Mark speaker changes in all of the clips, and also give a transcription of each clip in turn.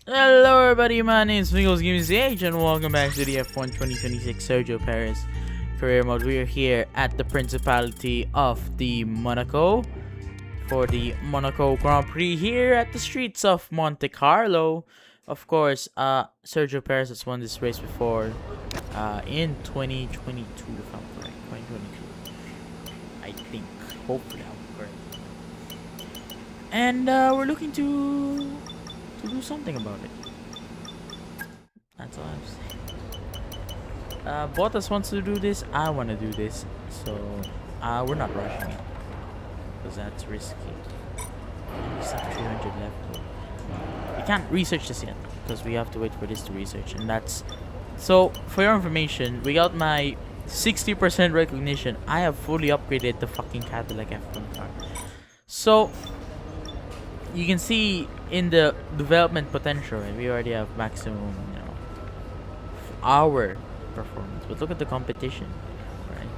Speaker 1: Hello everybody, my name is Miguelsgamingch and welcome back to the F1 2026 Sergio Perez career mode. We are here at the Principality of the Monaco for the Monaco Grand Prix here at the streets of Monte Carlo. Of course, Sergio Perez has won this race before in 2022, if I'm correct. 2022, I think. Hopefully I'm correct. And we're looking to do something about it. That's all I'm saying. Bottas wants to do this. I want to do this. So we're not rushing it because that's risky. We still have 300 left. We can't research this yet because we have to wait for this to research, and that's so. For your information, we got my 60% recognition. I have fully upgraded the fucking Cadillac F1 car. So you can see in the development potential, right? We already have maximum, our performance. But look at the competition, right?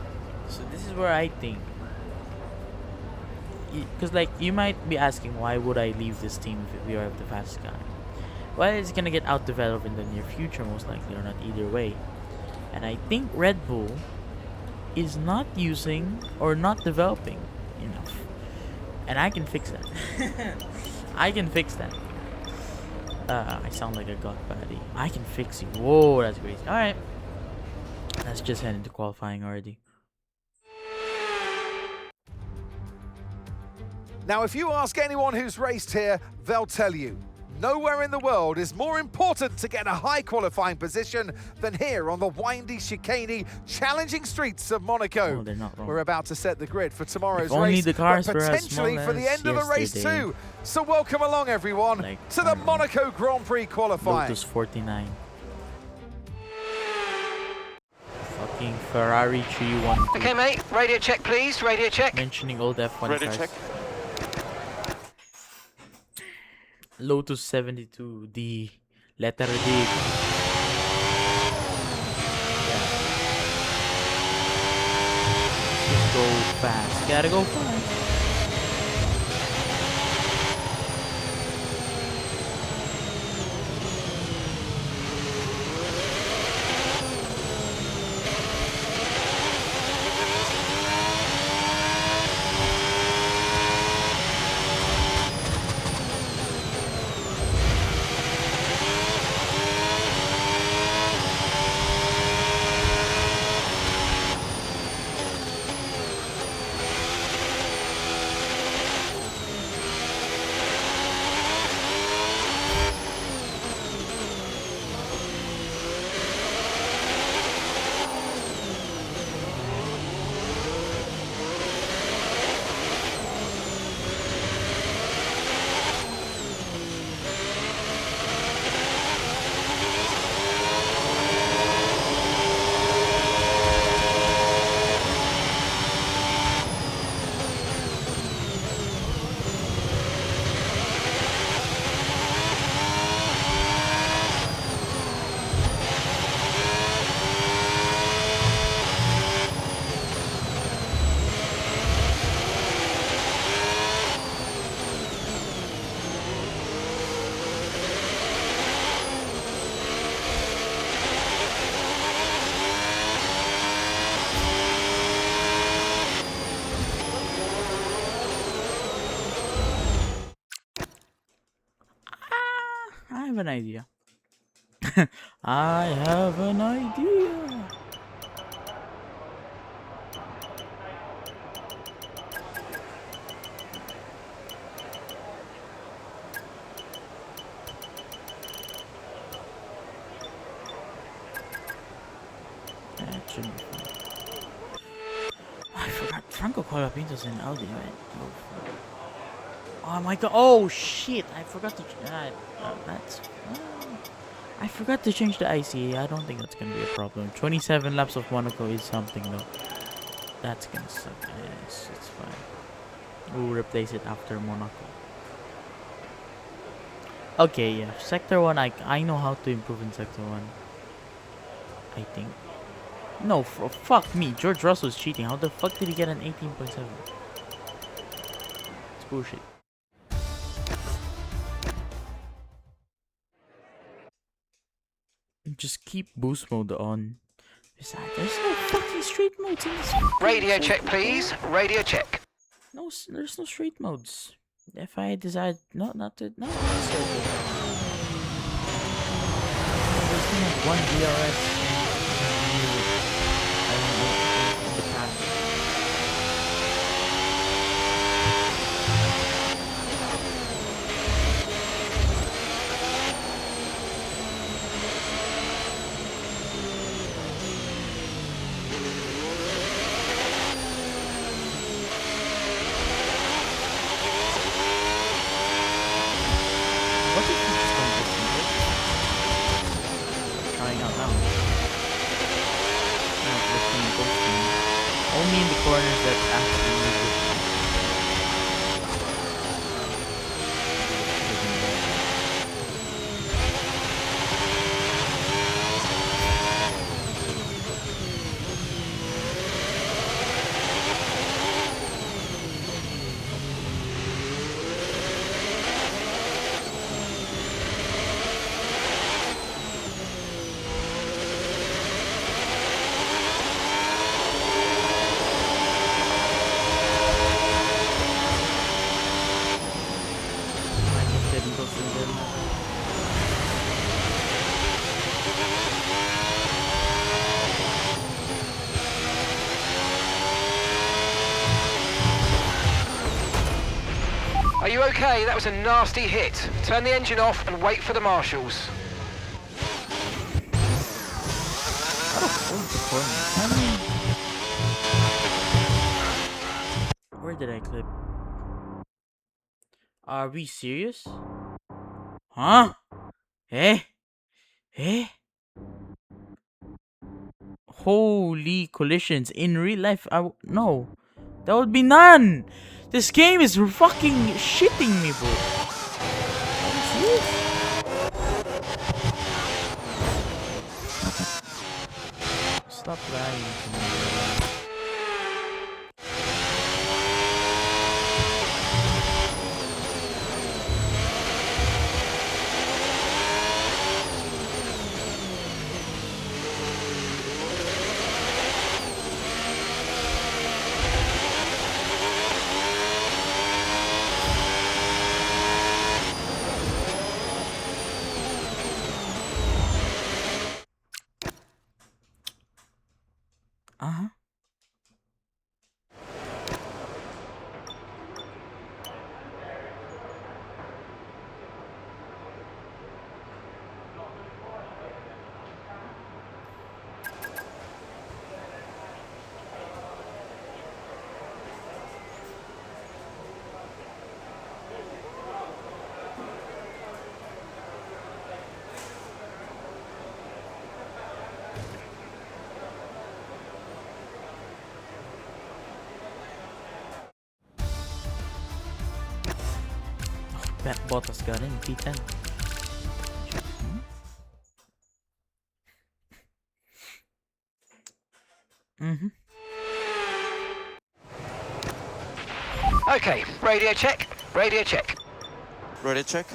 Speaker 1: So this is where I think, because like you might be asking, why would I leave this team if we have the fast guy? Well, it's gonna get out developed in the near future, most likely, or not either way. And I think Red Bull is not using or not developing enough. And I can fix that. I can fix that. I sound like a god baddie. I can fix you. Whoa, that's crazy. Alright. Let's just head into qualifying already.
Speaker 2: Now, if you ask anyone who's raced here, they'll tell you, nowhere in the world is more important to get a high qualifying position than here on the windy, chicaney, challenging streets of Monaco.
Speaker 1: Oh, they're not wrong.
Speaker 2: We're about to set the grid for tomorrow's
Speaker 1: only
Speaker 2: race,
Speaker 1: the cars
Speaker 2: but
Speaker 1: were as
Speaker 2: potentially
Speaker 1: small
Speaker 2: for the
Speaker 1: as
Speaker 2: end of the race
Speaker 1: yesterday.
Speaker 2: too. So welcome along, everyone,
Speaker 1: Like,
Speaker 2: to the Monaco Grand Prix qualifying.
Speaker 1: Lotus 49. Fucking Ferrari 312.
Speaker 3: Okay, mate. Radio check, please. Radio check.
Speaker 1: Mentioning old F1
Speaker 4: Radio
Speaker 1: cars.
Speaker 4: check.
Speaker 1: Lotus 72, the letter D. Yeah. Just go fast. Gotta go fast. I have an idea. I have an idea. That should be fun. I forgot Franco Colapinto's in Audi, right? Oh my god! Oh shit! I forgot to. I forgot to change the ICA. I don't think that's gonna be a problem. 27 laps of Monaco is something though. That's gonna suck. Yes, it's fine. We'll replace it after Monaco. Okay, yeah. Sector 1, I know how to improve in Sector 1. I think. No, fuck me. George Russell's cheating. How the fuck did he get an 18.7? It's bullshit. Just keep boost mode on. Besides, there's no fucking straight modes in this.
Speaker 3: Radio check, please. Radio check.
Speaker 1: No, there's no straight modes. If I decide not to, no, there's only one DRS. Only in the corners that actually need it.
Speaker 3: Are you okay? That was a nasty hit. Turn the engine off and wait for the marshals.
Speaker 1: Where did I clip? Are we serious? Huh? Eh? Eh? Holy collisions in real life? No, that would be none. This game is fucking shitting me, bro. Are you serious? Stop lying to me. Uh-huh. Bottas got in P10.
Speaker 3: Okay, radio check. Radio check.
Speaker 4: Radio check.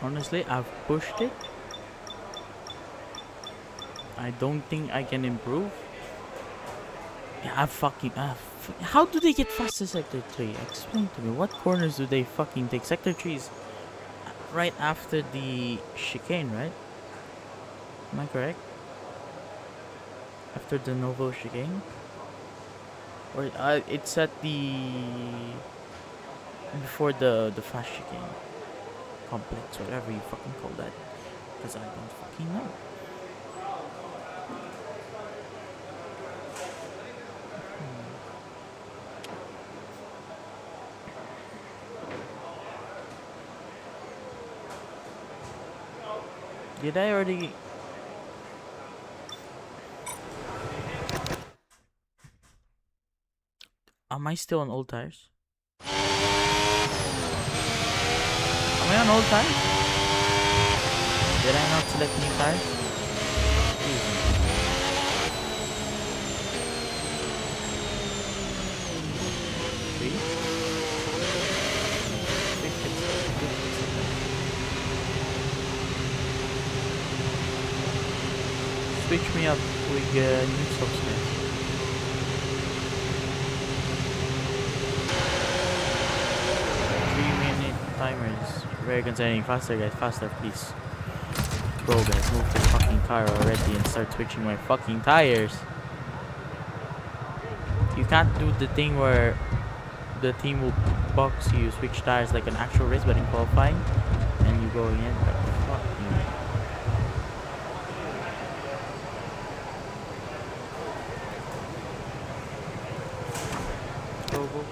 Speaker 1: Honestly, I've pushed it. I don't think I can improve. Yeah, how do they get fast to Sector 3? Explain to me. What corners do they fucking take? Sector 3 is right after the chicane, right? Am I correct? After the Novo chicane? Or it's at the... before the fast chicane. Complex, whatever you fucking call that. Because I don't fucking know. Did I already... Am I still on old tires? Am I on old tires? Did I not select new tires? Switch me up with new software. Timer is very concerning. Faster, guys, faster, please. Bro, guys, move the fucking car already and start switching my fucking tires. You can't do the thing where the team will box you, switch tires like an actual race, but in qualifying, and you go again. Like, fuck you. Go, go.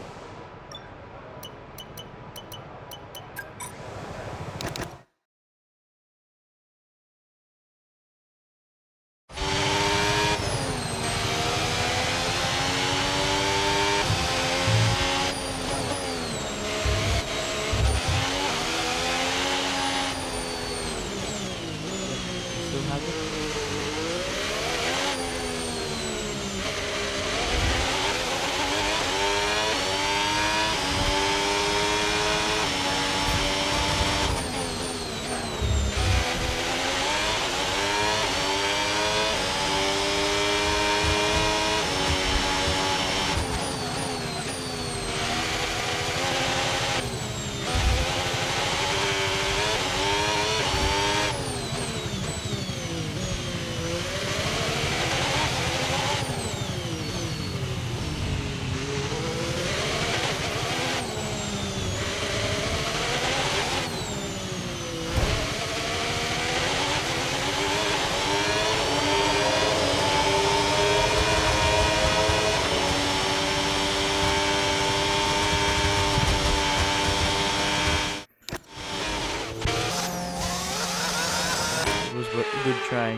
Speaker 1: Good try.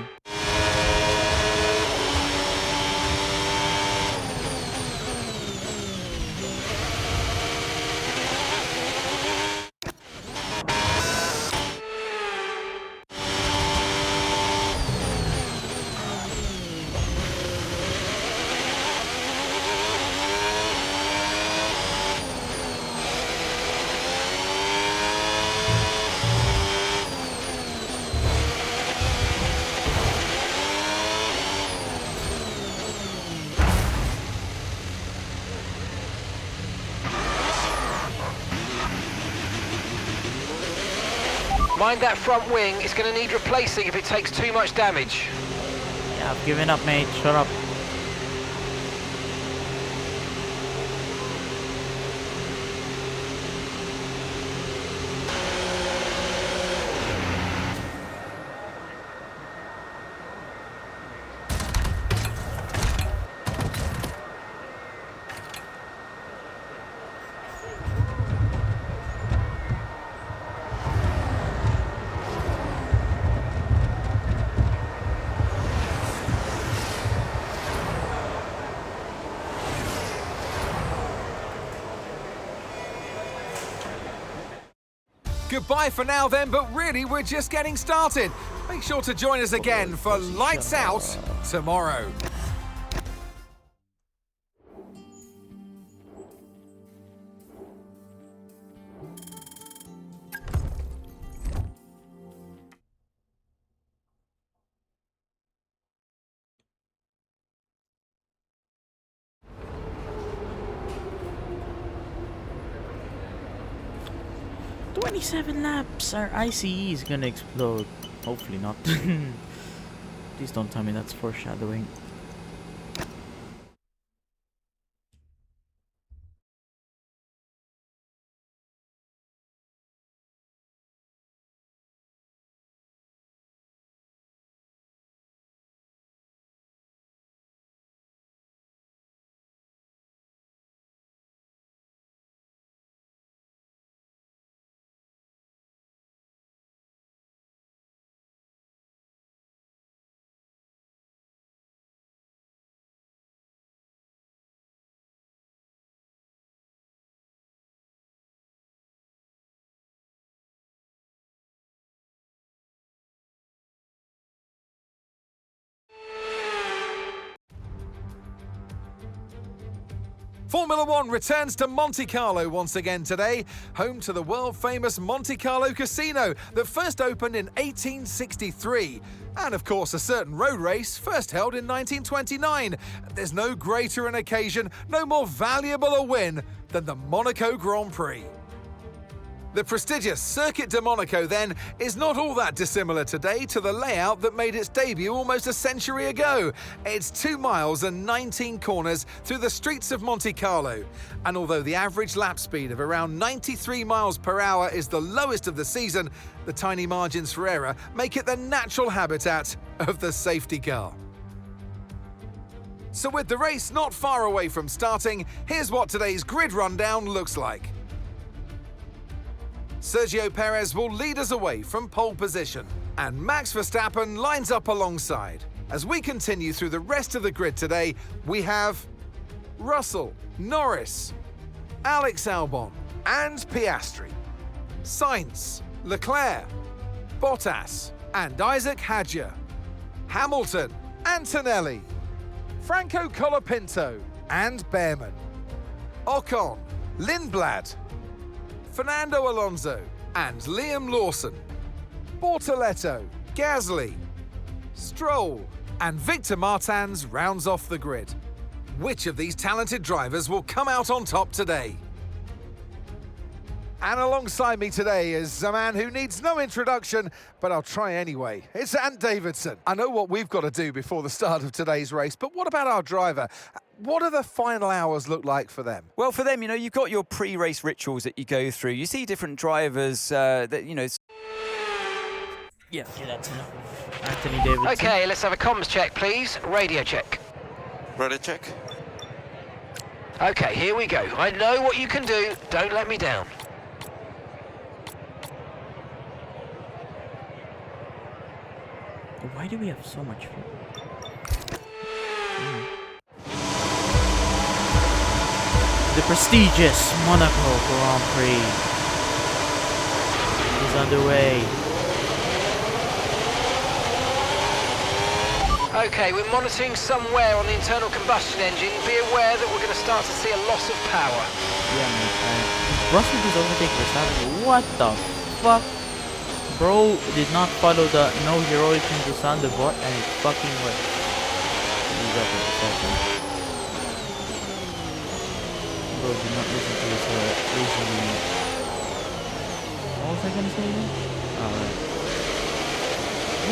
Speaker 3: Mind that front wing, it's going to need replacing if it takes too much damage.
Speaker 1: Yeah, I've given up, mate. Shut up.
Speaker 2: Goodbye for now then, but really we're just getting started. Make sure to join us again for Lights Out tomorrow.
Speaker 1: 27 laps. Our ICE is gonna explode. Hopefully not. Please don't tell me that's foreshadowing.
Speaker 2: Formula One returns to Monte Carlo once again today, home to the world-famous Monte Carlo casino that first opened in 1863. And of course, a certain road race first held in 1929. There's no greater an occasion, no more valuable a win than the Monaco Grand Prix. The prestigious Circuit de Monaco, then, is not all that dissimilar today to the layout that made its debut almost a century ago. It's 2 miles and 19 corners through the streets of Monte Carlo. And although the average lap speed of around 93 miles per hour is the lowest of the season, the tiny margins for error make it the natural habitat of the safety car. So with the race not far away from starting, here's what today's grid rundown looks like. Sergio Perez will lead us away from pole position, and Max Verstappen lines up alongside. As we continue through the rest of the grid today, we have Russell, Norris, Alex Albon, and Piastri, Sainz, Leclerc, Bottas, and Isaac Hadjar, Hamilton, Antonelli, Franco Colapinto, and Behrman, Ocon, Lindblad, Fernando Alonso, and Liam Lawson, Bortoletto, Gasly, Stroll, and Victor Martins rounds off the grid. Which of these talented drivers will come out on top today? And alongside me today is a man who needs no introduction, but I'll try anyway. It's Ant Davidson. I know what we've got to do before the start of today's race, but what about our driver? What do the final hours look like for them?
Speaker 4: Well, for them, you know, you've got your pre-race rituals that you go through. You see different drivers that, you know...
Speaker 1: Yeah, that's enough. Anthony Davidson.
Speaker 3: Okay, let's have a comms check, please. Radio check.
Speaker 5: Radio check.
Speaker 3: Okay, here we go. I know what you can do. Don't let me down.
Speaker 1: Why do we have so much fuel? The prestigious Monaco Grand Prix is underway.
Speaker 3: Okay, we're monitoring somewhere on the internal combustion engine. Be aware that we're going to start to see a loss of power.
Speaker 1: Yeah, man. Russell just overtake Verstappen. What the fuck? Bro did not follow the no heroics into Thunderbolt and it fucking worked. He's up in a second. Bro did not listen to his reasoning. What was I gonna say again? Alright.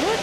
Speaker 1: What?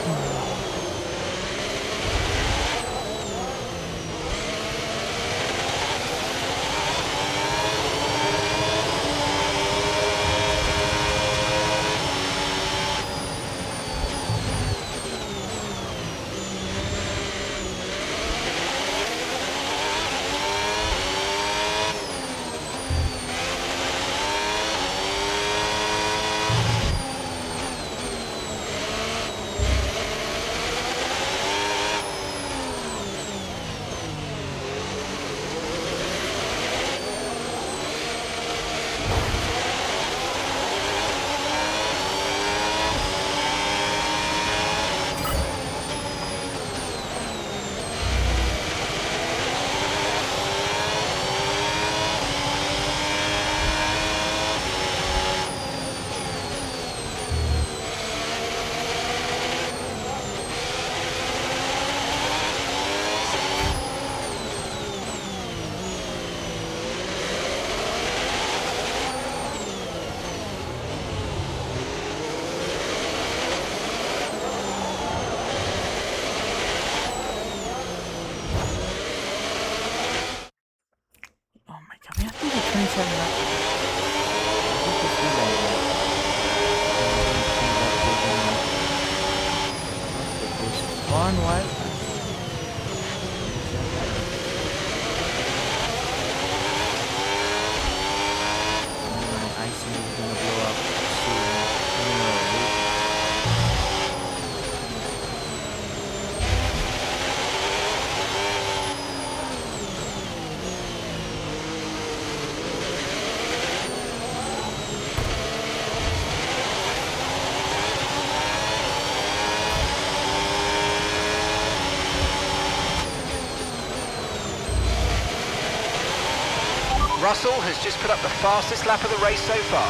Speaker 3: Russell has just put up the fastest lap of the race so far.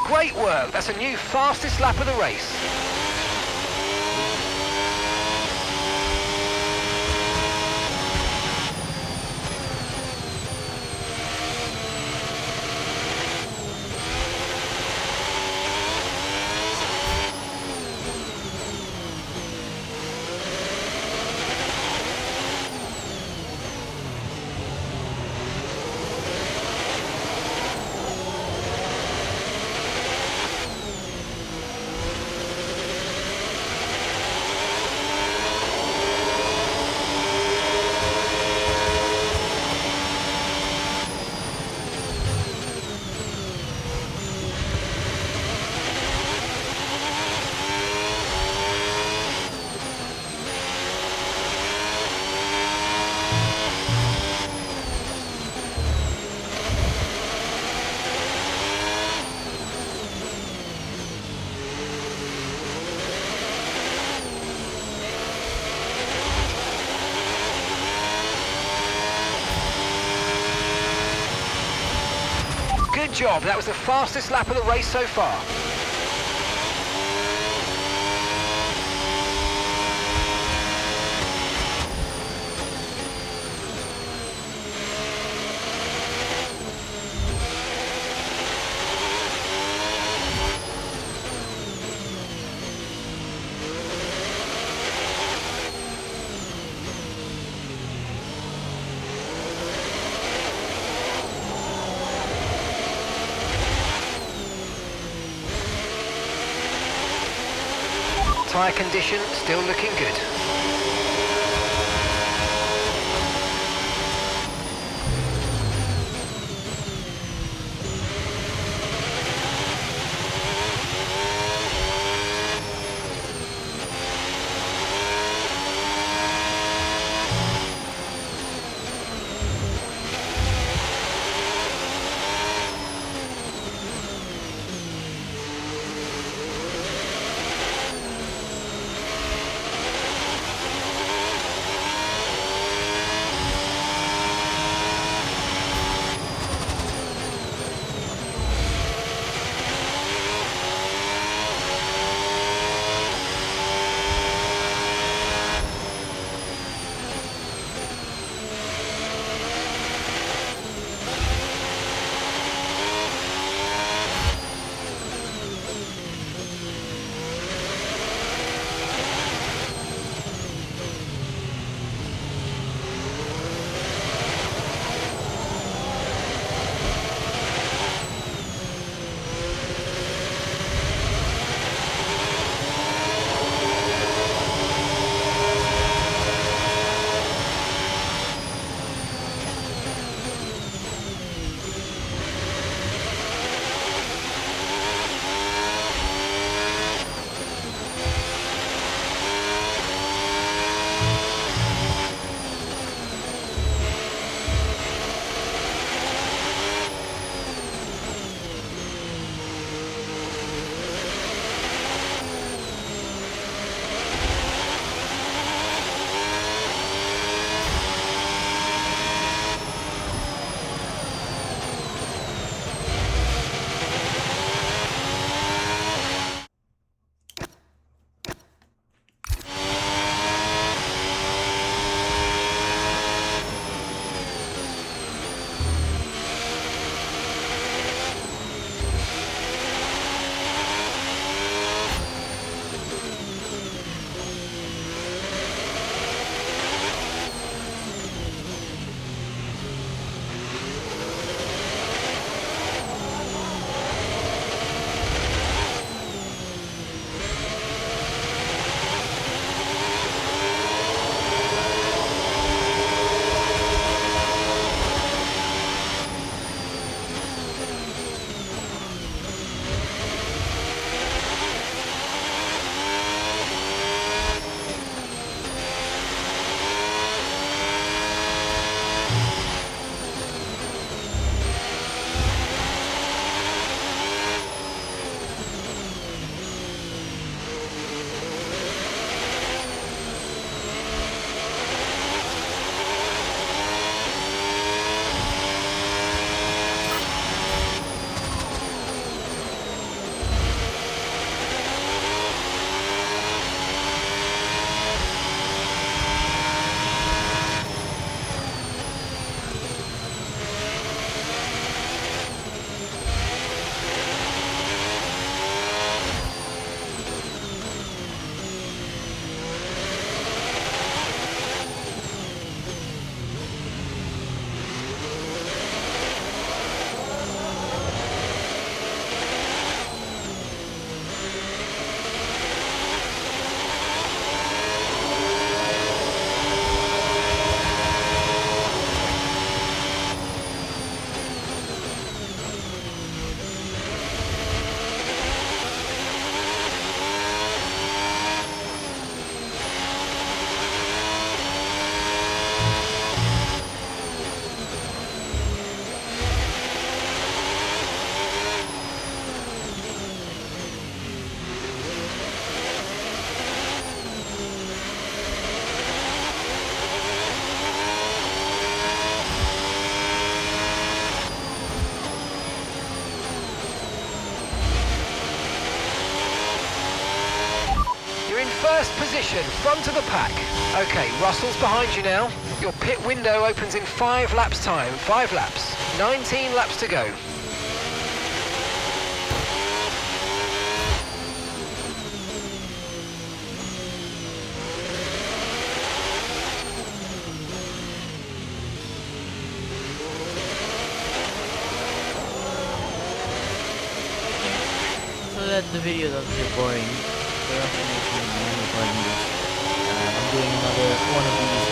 Speaker 3: Great work, that's a new fastest lap of the race. Good job, that was the fastest lap of the race so far. Tyre condition still looking good. First position, front of the pack. Okay, Russell's behind you now. Your pit window opens in 5 laps time. 5 laps. 19 laps to go.
Speaker 1: So that the video doesn't get boring, for information, I'm recording this. I'm doing another one of these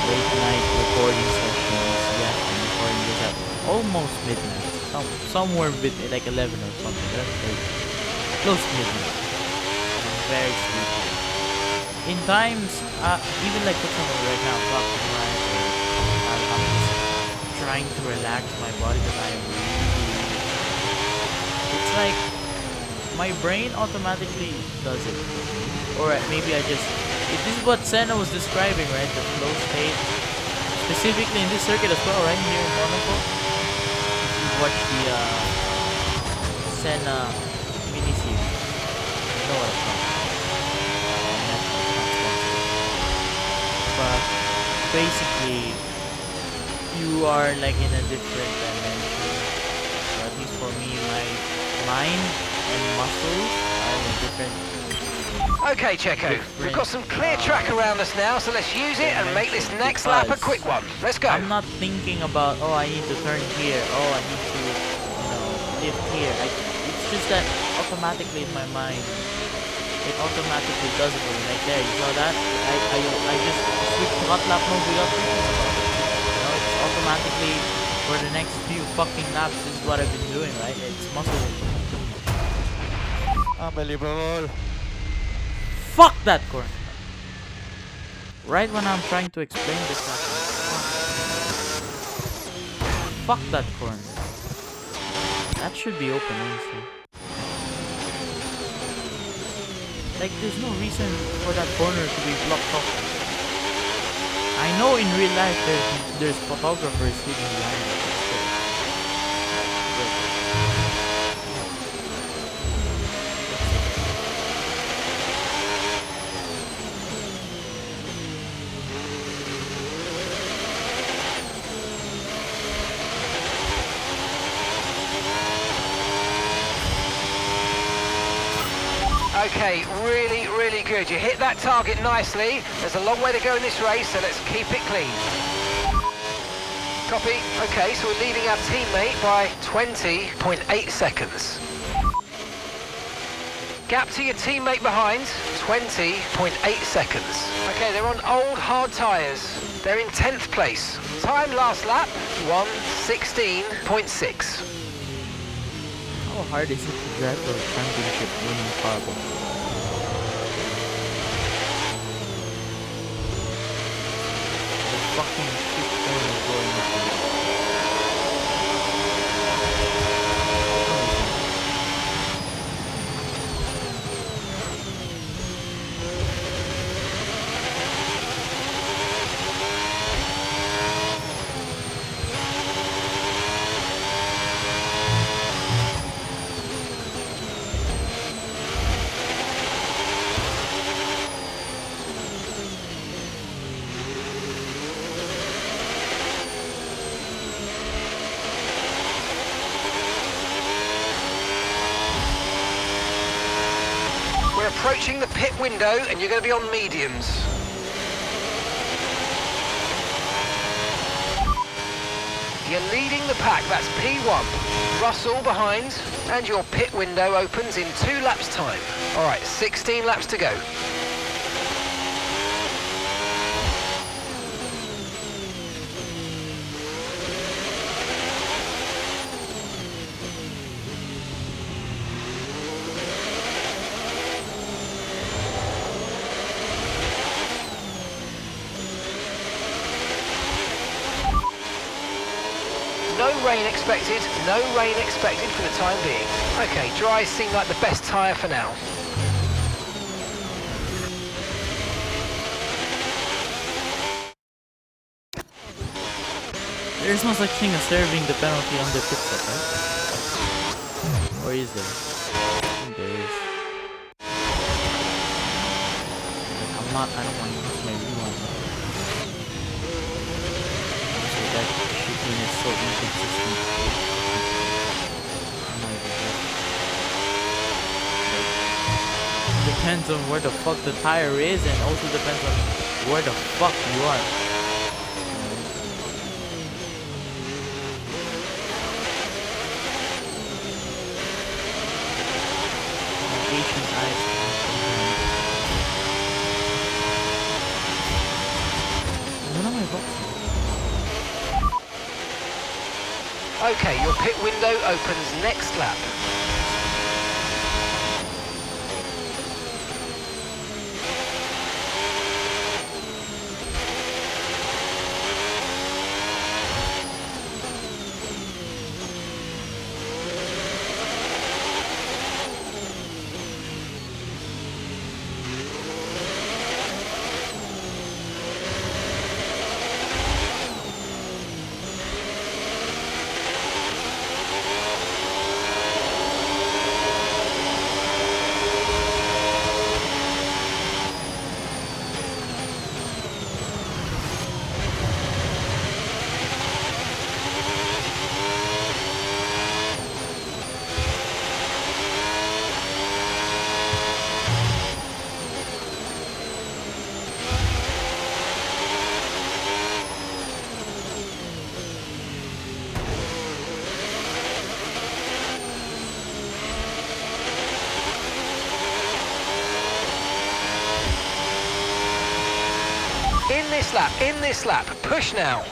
Speaker 1: late night recording sessions. Yeah, I'm recording this at almost midnight. Somewhere like 11 or something. That's very close to midnight. I'm very sleepy. In times, even like for example right now, I'm talking right, I'm just trying to relax my body because I am really. It's like my brain automatically does it, or maybe I just. If this is what Senna was describing, right? The flow state, specifically in this circuit as well, right here in Monaco. If you watch the Senna miniseries, you know what I'm talking about. But basically, you are like in a different dimension. So at least for me, my mind and muscles are in a different.
Speaker 3: Okay, Checo, we've got some clear track around us now, so let's use it and make this next lap a quick one. Let's go.
Speaker 1: I'm not thinking about, oh, I need to turn here, oh, I need to, lift here. It's just that automatically in my mind, it automatically does it for me. Like there, you saw that? I just switched to hot lap mode without thinking about it. It's automatically, for the next few fucking laps, this is what I've been doing, right? It's muscle.
Speaker 5: Unbelievable.
Speaker 1: Fuck that corner! Right when I'm trying to explain this happened. Fuck that corner. That should be open, honestly. Like, there's no reason for that corner to be blocked off. I know in real life there's photographers sitting behind it.
Speaker 3: Okay, really, really good. You hit that target nicely. There's a long way to go in this race, so let's keep it clean. Copy. Okay, so we're leading our teammate by 20.8 seconds. Gap to your teammate behind, 20.8 seconds. Okay, they're on old hard tyres. They're in 10th place. Time last lap, 1:16.6.
Speaker 1: How hard is it to drive for a championship winning car? The fucking shit corner going up.
Speaker 3: We're approaching the pit window and you're going to be on mediums. You're leading the pack, that's P1. Russell behind, and your pit window opens in 2 laps time. All right, 16 laps to go. No rain expected, no rain expected for the time being. Okay, dry seem like the best tyre for now.
Speaker 1: There's no such thing as serving the penalty on the pit stop, right? Or is there? I think there is. not. I don't want to use my rewind button. So that shooting is so inconsistent. Depends on where the fuck the tire is, and also depends on where the fuck you are. Asian eyes. What am I boxing?
Speaker 3: Okay, your pit window opens next lap. In this lap, push now.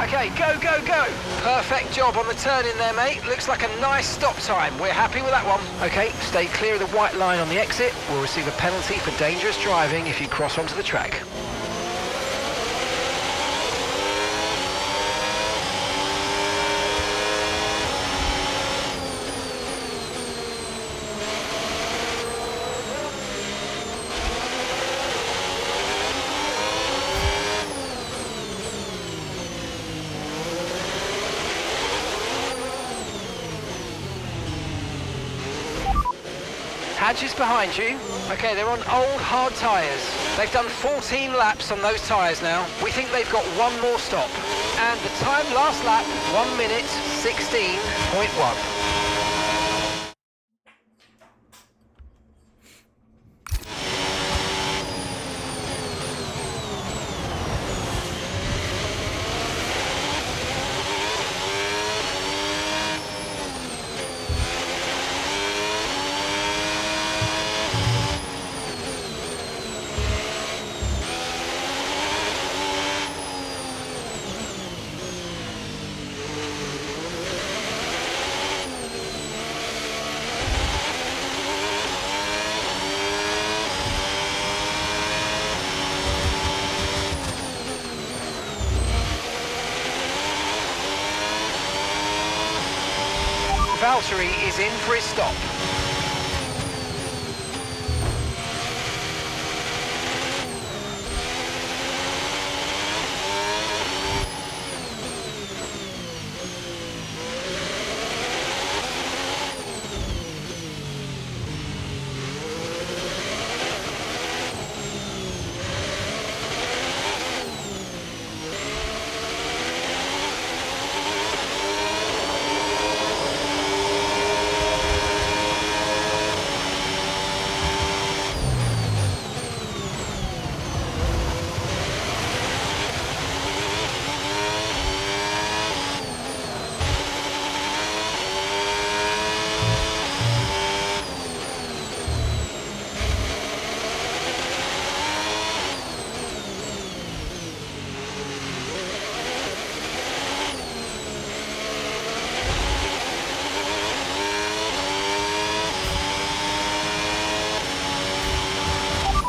Speaker 3: Okay, go, go, go. Perfect job on the turn in there, mate. Looks like a nice stop time. We're happy with that one. Okay, stay clear of the white line on the exit. We'll receive a penalty for dangerous driving if you cross onto the track. Hadge is behind you. Okay, they're on old hard tyres. They've done 14 laps on those tyres now. We think they've got one more stop. And the time last lap, 1 minute 16.1. Valtteri is in for his stop.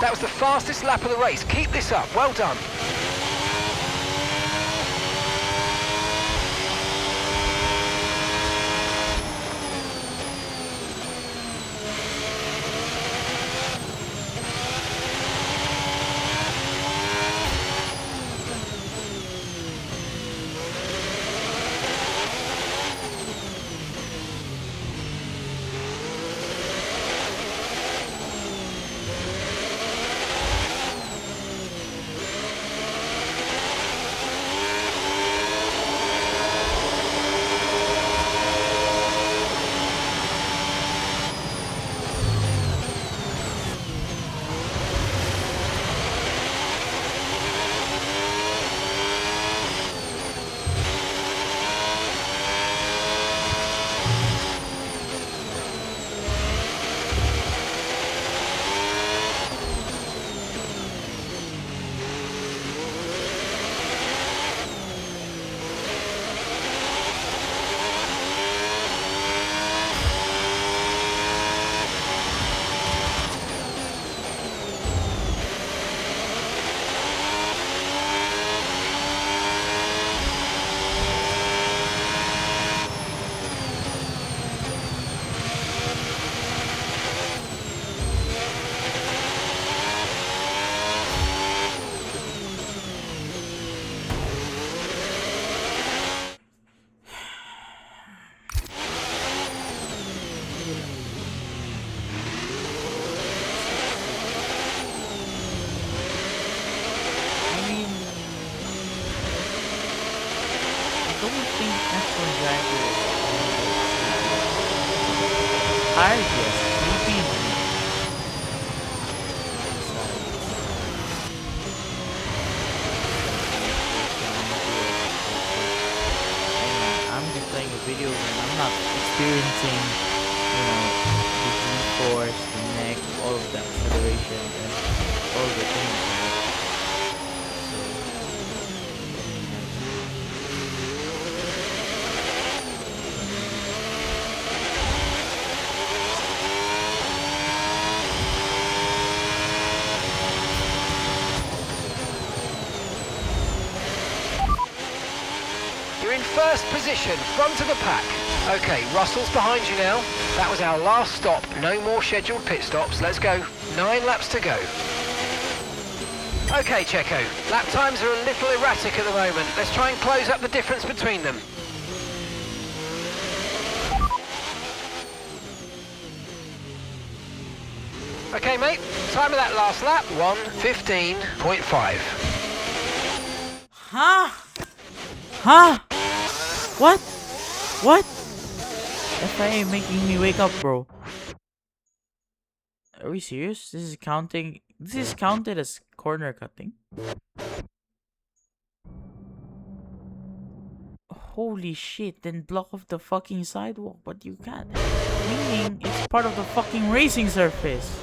Speaker 3: That was the fastest lap of the race. Keep this up. Well done. First position, front of the pack. Okay, Russell's behind you now. That was our last stop. No more scheduled pit stops. Let's go. 9 laps to go. Okay, Checo. Lap times are a little erratic at the moment. Let's try and close up the difference between them. Okay, mate. Time of that last lap, 1:15.5.
Speaker 1: Huh? Huh? What? What? FIA making me wake up, bro. Are we serious? This is counting. This is counted as corner cutting. Holy shit, then block off the fucking sidewalk, but you can't. Meaning it's part of the fucking racing surface.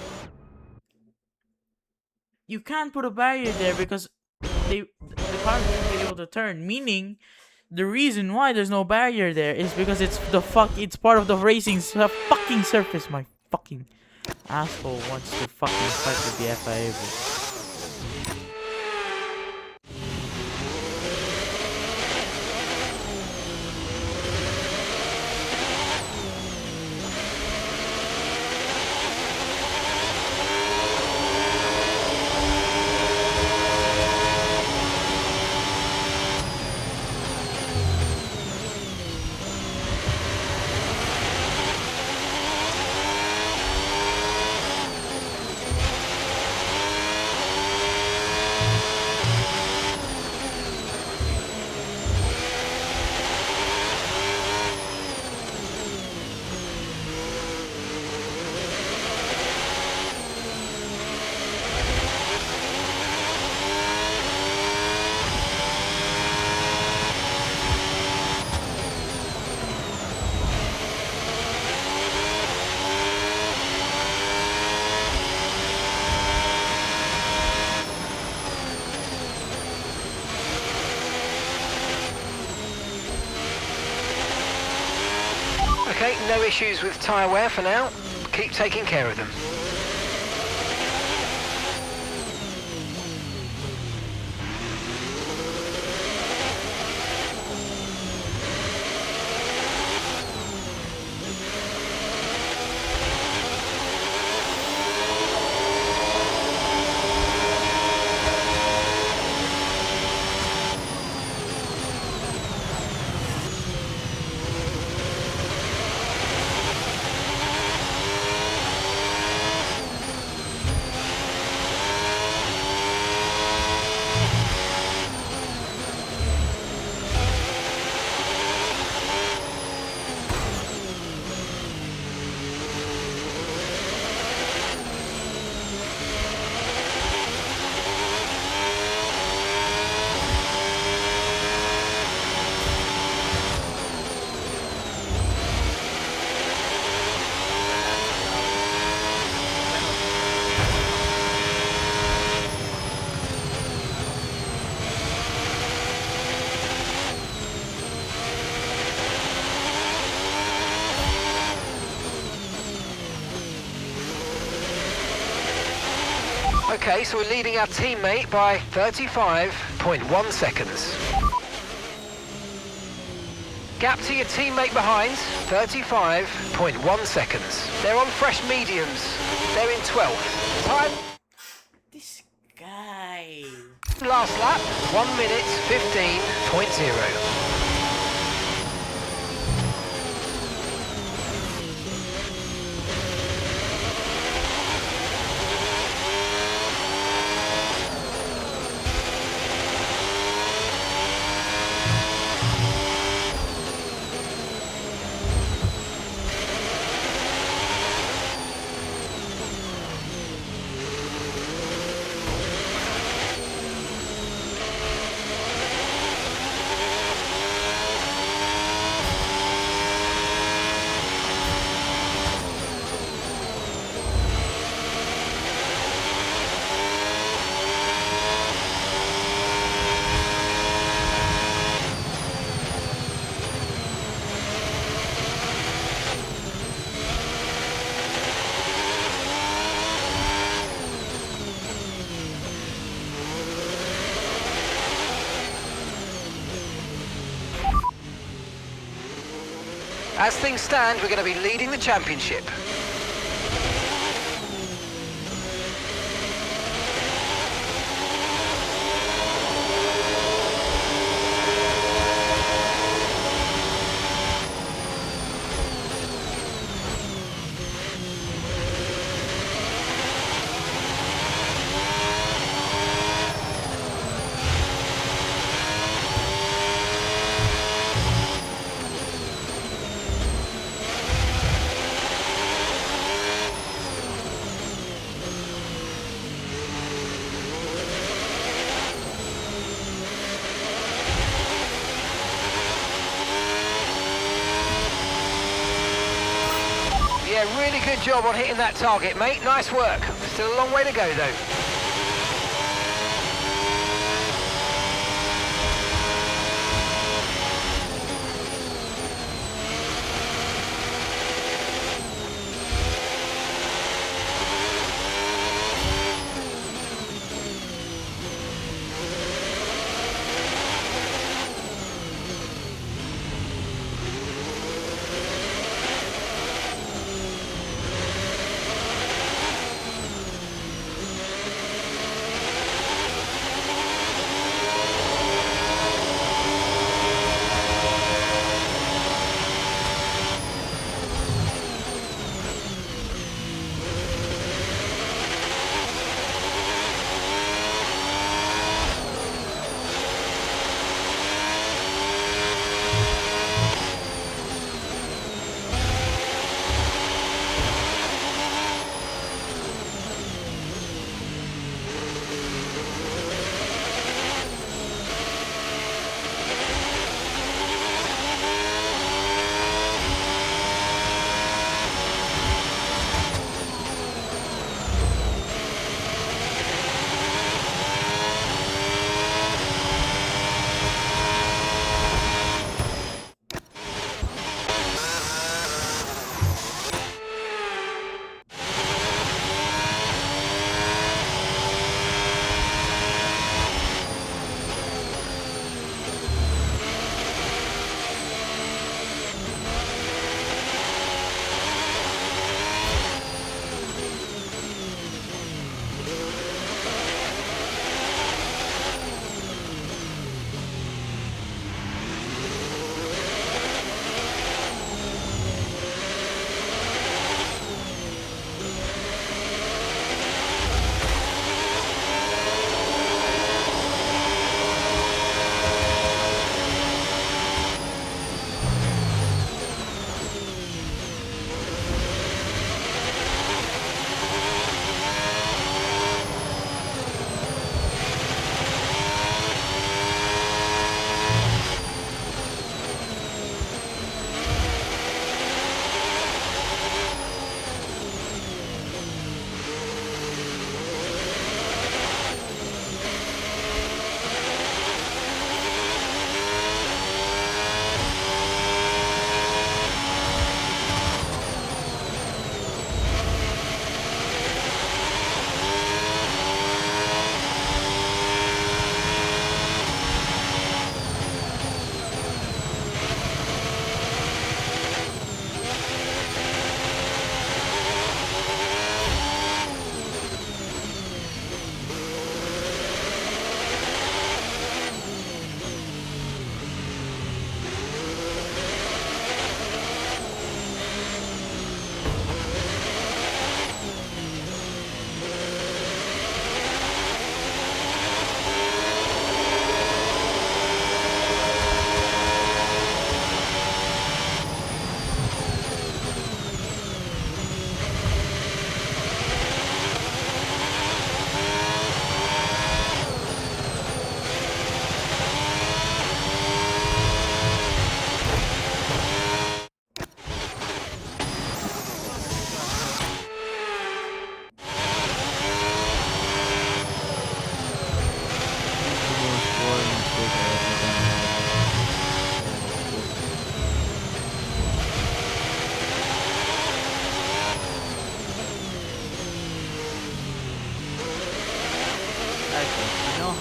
Speaker 1: You can't put a barrier there because the cars won't be able to turn. Meaning the reason why there's no barrier there is because it's part of the racing fucking surface. My fucking asshole wants to fucking fight with the FIA.
Speaker 3: Okay, no issues with tyre wear for now. Keep taking care of them. Okay, so we're leading our teammate by 35.1 seconds. Gap to your teammate behind, 35.1 seconds. They're on fresh mediums. They're in 12th. Time.
Speaker 1: This guy.
Speaker 3: Last lap, 1 minute 15.0. As things stand, we're going to be leading the championship. Yeah, really good job on hitting that target, mate. Nice work. Still a long way to go, though.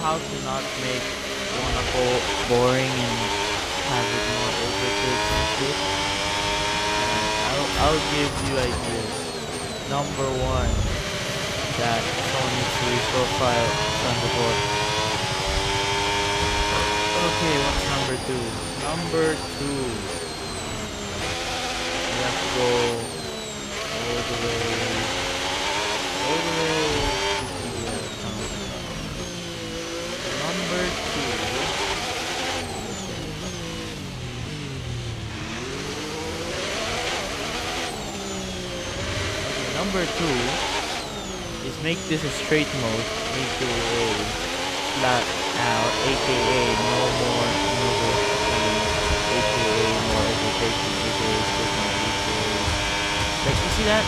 Speaker 1: how to not make Wonka boring and have it more overkill and shit. I'll give you ideas. Number 1, that someone needs to reprofile Thunderbolt. Okay, what's number 2? Number 2. We have to go all the way to the number 2. Number 2 is make this a straight mode, aka flat out, aka no more overtaking, aka more overtaking, aka straight mode, aka. Like, you see that?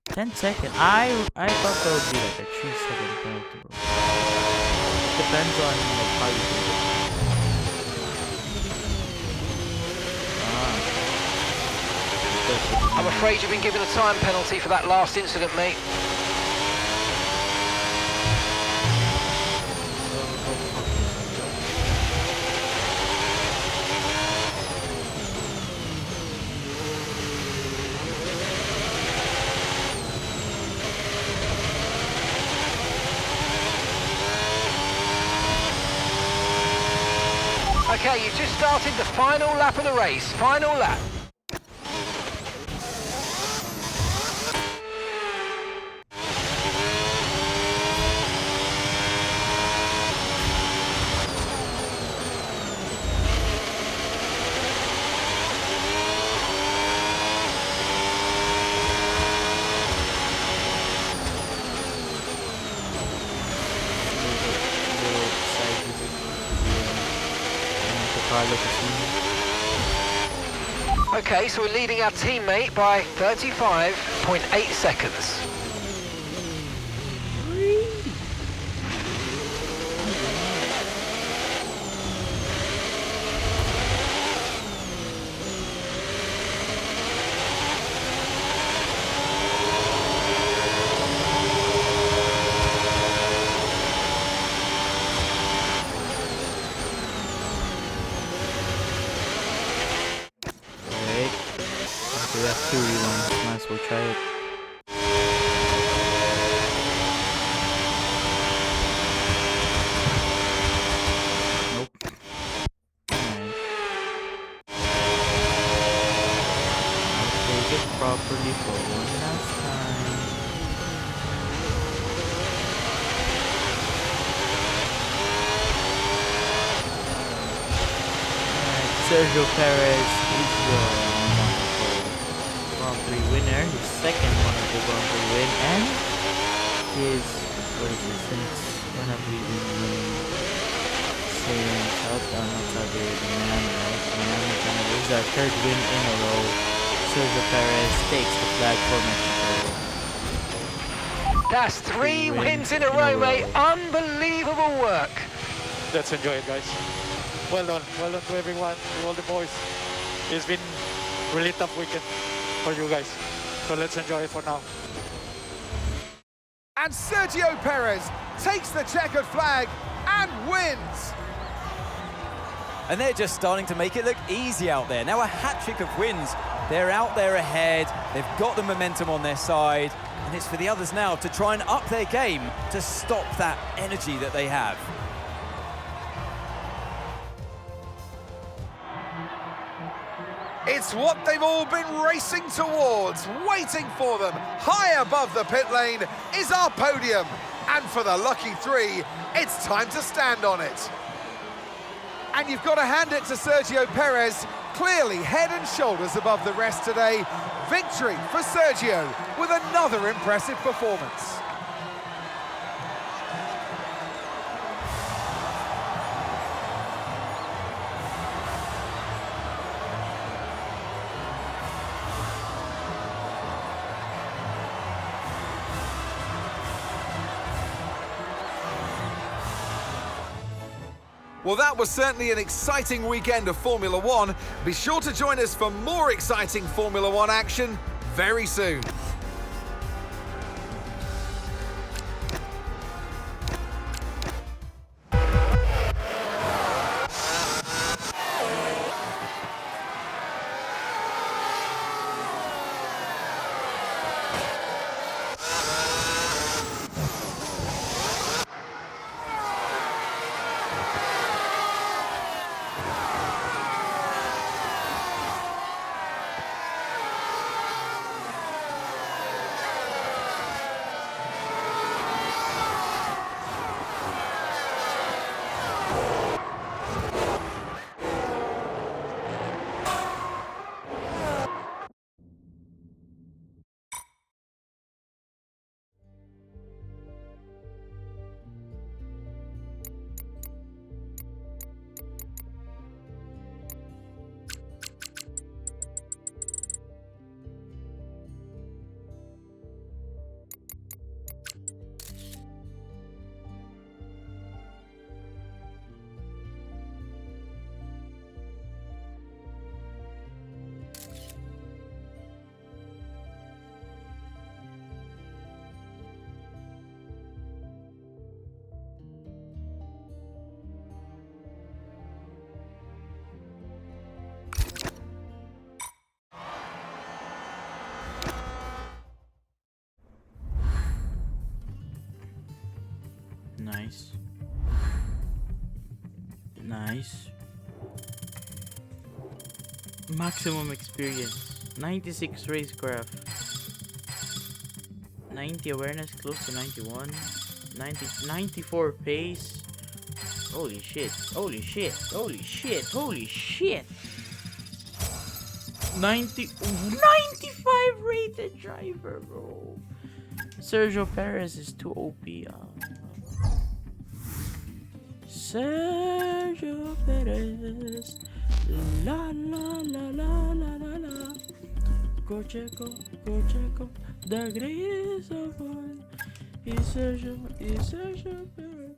Speaker 1: Ten seconds. I thought that would be like a 3-second penalty, bro. Depends on like how you do it.
Speaker 3: I'm afraid you've been given a time penalty for that last incident, mate. Okay, you've just started the final lap of the race. Final lap. Okay, so we're leading our teammate by 35.8 seconds.
Speaker 1: We have 2 rewinds, might as well try it. Nope. Alright. I'll take it properly for one last time. Alright, Sergio Perez is your winner, his second Monaco Grand Prix win, and his, what is it, since when have we been winning? Since Miami, right? Miami kind of is our 3rd win in a row. Sergio Perez takes the flag for Mexico.
Speaker 3: That's 3 wins in a row, mate. Unbelievable work.
Speaker 5: Let's enjoy it, guys. Well done to everyone, to all the boys. It's been really tough weekend for you guys. So let's enjoy it for now.
Speaker 2: And Sergio Perez takes the checkered flag and wins.
Speaker 4: And they're just starting to make it look easy out there. Now a hat-trick of wins. They're out there ahead. They've got the momentum on their side. And it's for the others now to try and up their game to stop that energy that they have.
Speaker 2: It's what they've all been racing towards, waiting for them. High above the pit lane is our podium. And for the lucky 3, it's time to stand on it. And you've got to hand it to Sergio Perez, clearly head and shoulders above the rest today. Victory for Sergio with another impressive performance. Well, that was certainly an exciting weekend of Formula One. Be sure to join us for more exciting Formula One action very soon.
Speaker 1: Nice. Nice. Maximum experience. 96 racecraft. 90 awareness, close to 91. 94 pace. Holy shit. Holy shit. Holy shit. Holy shit. 95 rated driver, bro. Sergio Perez is too OP. Sergio Perez, la la la la la la la. Go Checo, the greatest of all. Is Sergio Perez.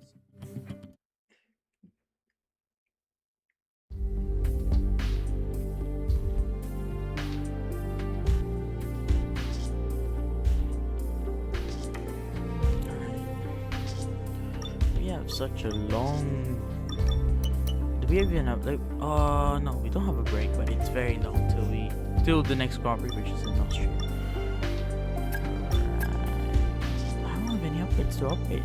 Speaker 1: Such a long. Do we even have like? No, we don't have a break, but it's very long till the next Grand Prix, which is in Austria. I don't have any upgrades to upgrade.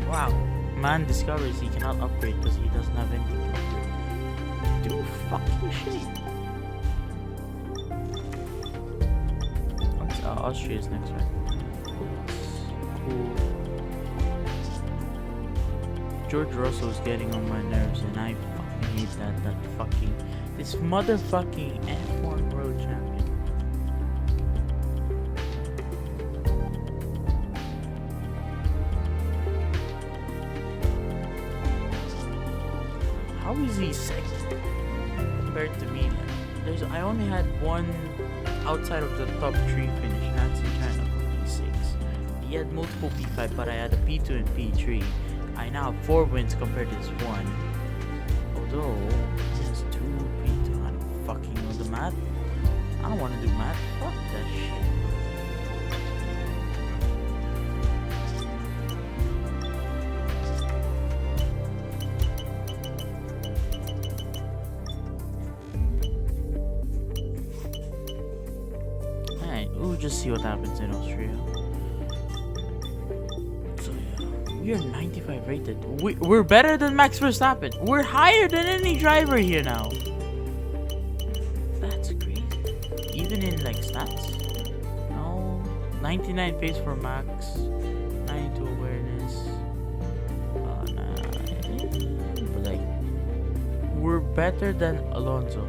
Speaker 1: Wow, man discovers he cannot upgrade because he doesn't have anything to upgrade. Do fucking shit. Austria is next, right? Cool. George Russell's getting on my nerves, and I fucking hate this motherfucking F1 world champion. How is he second compared to me? I only had one outside of the top 3 finish, and that's in China for P6. He had multiple P5, but I had a P2 and P3. I now have 4 wins compared to his 1. Although, he has 2 P2. I don't fucking know the math. I don't want to do math. Fuck that shit. Alright, we'll just see what happens in Austria. We're 95 rated. We're better than Max Verstappen. We're higher than any driver here now. That's crazy. Even in like stats. No. 99 pace for Max. 92 awareness. But like, we're better than Alonso.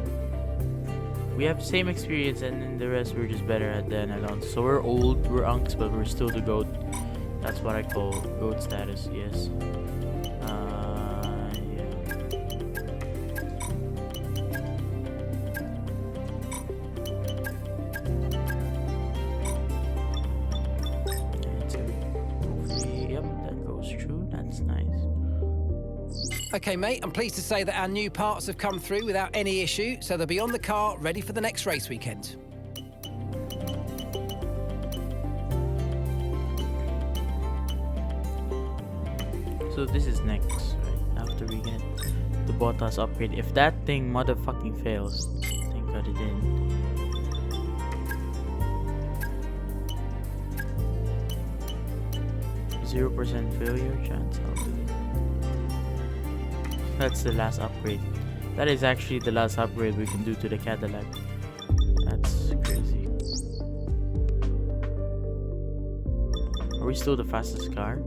Speaker 1: We have same experience, and then the rest we're just better than Alonso. So we're old, we're unks, but we're still the GOAT. That's what I call GOAT status, yes. Yeah. Yep, that goes true. That's nice.
Speaker 3: Okay, mate, I'm pleased to say that our new parts have come through without any issue, so they'll be on the car, ready for the next race weekend.
Speaker 1: So this is next, right? After we get the Bottas upgrade. If that thing motherfucking fails, thank God it didn't. %0 failure chance. I'll do it. That's the last upgrade. That is actually the last upgrade we can do to the Cadillac. That's crazy. Are we still the fastest car?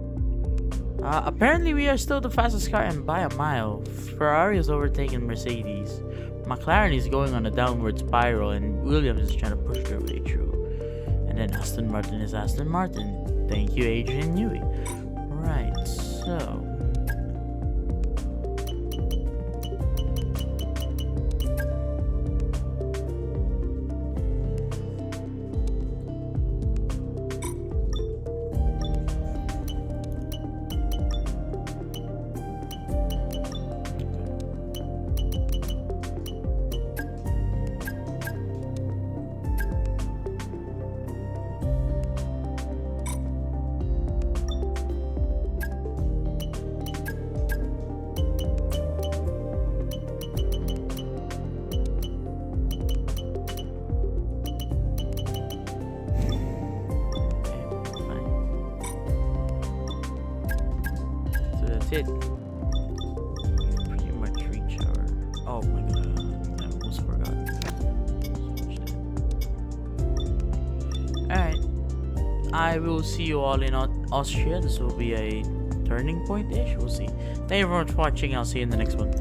Speaker 1: Apparently we are still the fastest car and by a mile. Ferrari is overtaking Mercedes. McLaren is going on a downward spiral and Williams is trying to push their way through. And then Aston Martin is Aston Martin. Thank you, Adrian Newey. Right, so... it. Pretty much reach our... Oh my god, I almost forgot. Alright. I will see you all in Austria. This will be a turning point-ish. We'll see. Thank you very much for watching. I'll see you in the next one.